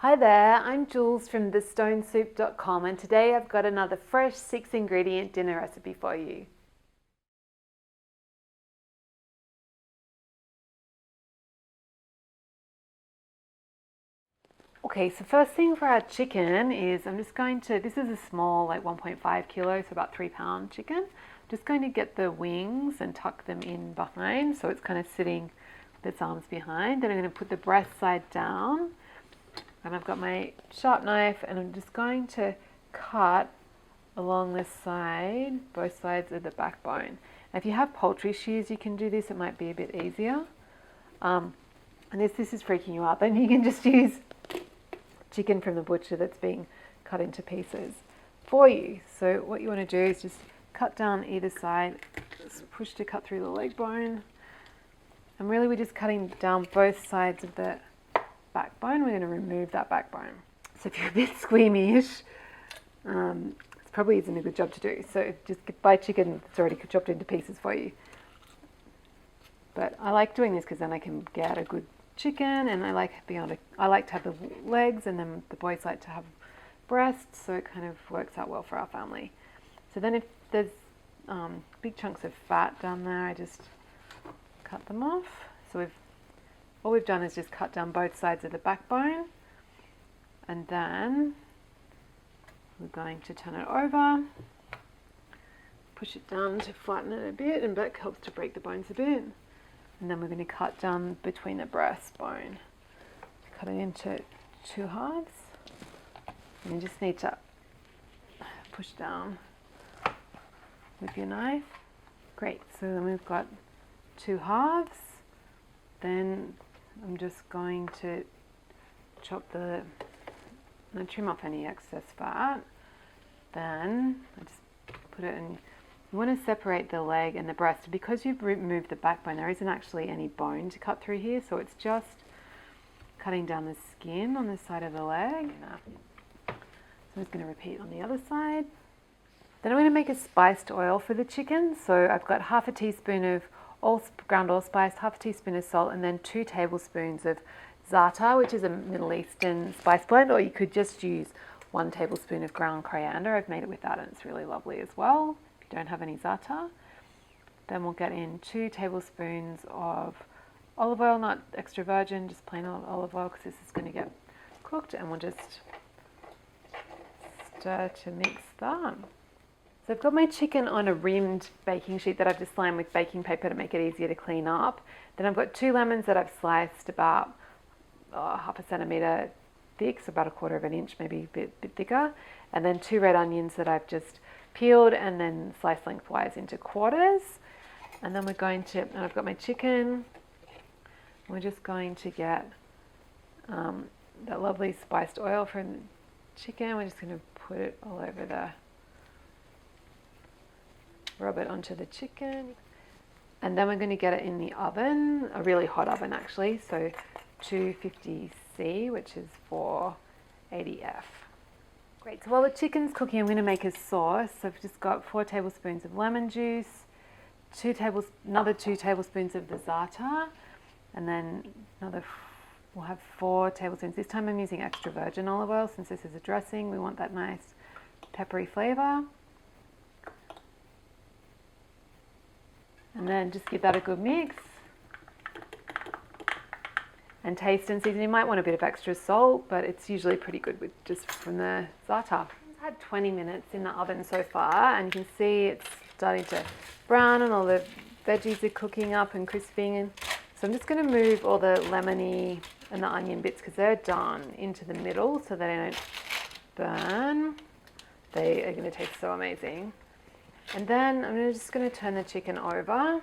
Hi there, I'm Jules from Stonesoup.com, and today I've got another fresh 6-ingredient dinner recipe for you. Okay, so first thing for our chicken is this is a small, like 1.5 kilo, so about 3-pound chicken. I'm just going to get the wings and tuck them in behind, so it's kind of sitting with its arms behind. Then I'm going to put the breast side down. And I've got my sharp knife and I'm just going to cut along this side, both sides of the backbone. Now, if you have poultry shears, you can do this. It might be a bit easier. And if this is freaking you out, then you can just use chicken from the butcher that's being cut into pieces for you. So what you want to do is just cut down either side, just push to cut through the leg bone. And really we're just cutting down both sides of the backbone. We're going to remove that backbone. So if you're a bit squeamish, it probably isn't a good job to do. So just buy chicken that's already chopped into pieces for you. But I like doing this because then I can get a good chicken, and I like to have the legs, and then the boys like to have breasts, so it kind of works out well for our family. So then if there's big chunks of fat down there, I just cut them off. So all we've done is just cut down both sides of the backbone, and then we're going to turn it over, push it down to flatten it a bit, and that helps to break the bones a bit. And then we're going to cut down between the breastbone, cut it into 2 halves, and you just need to push down with your knife. Great, so then we've got 2 halves. Then I'm just going to trim off any excess fat. Then I just put it in. You want to separate the leg and the breast. Because you've removed the backbone, there isn't actually any bone to cut through here, so it's just cutting down the skin on the side of the leg. So I'm just going to repeat on the other side. Then I'm going to make a spiced oil for the chicken. So I've got half a teaspoon of ground allspice, half a teaspoon of salt, and then 2 tablespoons of Za'atar, which is a Middle Eastern spice blend, or you could just use 1 tablespoon of ground coriander. I've made it with that and it's really lovely as well, if you don't have any Za'atar. Then we'll get in 2 tablespoons of olive oil, not extra virgin, just plain olive oil, because this is going to get cooked, and we'll just stir to mix that. So I've got my chicken on a rimmed baking sheet that I've just lined with baking paper to make it easier to clean up. Then I've got 2 lemons that I've sliced about half a centimetre thick, so about 1/4 inch, maybe a bit thicker. And then 2 red onions that I've just peeled and then sliced lengthwise into quarters. And then and I've got my chicken. We're just going to get that lovely spiced oil from the chicken. We're just going to put it all over rub it onto the chicken, and then we're going to get it in the oven, a really hot oven actually, so 250C, which is 480F. Great, so while the chicken's cooking, I'm going to make a sauce. So I've just got 4 tablespoons of lemon juice, another 2 tablespoons of the Za'atar, and then we'll have 4 tablespoons. This time I'm using extra virgin olive oil since this is a dressing. We want that nice peppery flavour. And then just give that a good mix. And taste and season. You might want a bit of extra salt, but it's usually pretty good with just from the Za'atar. It's had 20 minutes in the oven so far, and you can see it's starting to brown and all the veggies are cooking up and crisping. So I'm just going to move all the lemony and the onion bits, because they're done, into the middle so they don't burn. They are going to taste so amazing. And then I'm just going to turn the chicken over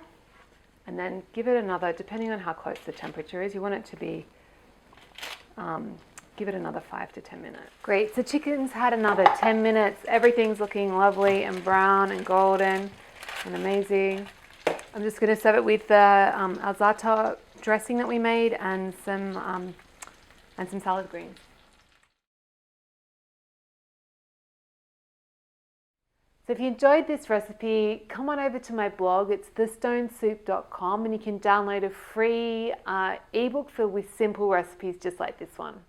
and then give it another, depending on how close the temperature is, you want it to be, give it another 5 to 10 minutes. Great, so chicken's had another 10 minutes. Everything's looking lovely and brown and golden and amazing. I'm just going to serve it with the our Za'atar dressing that we made and some salad greens. So if you enjoyed this recipe, come on over to my blog. It's thestonesoup.com, and you can download a free ebook filled with simple recipes just like this one.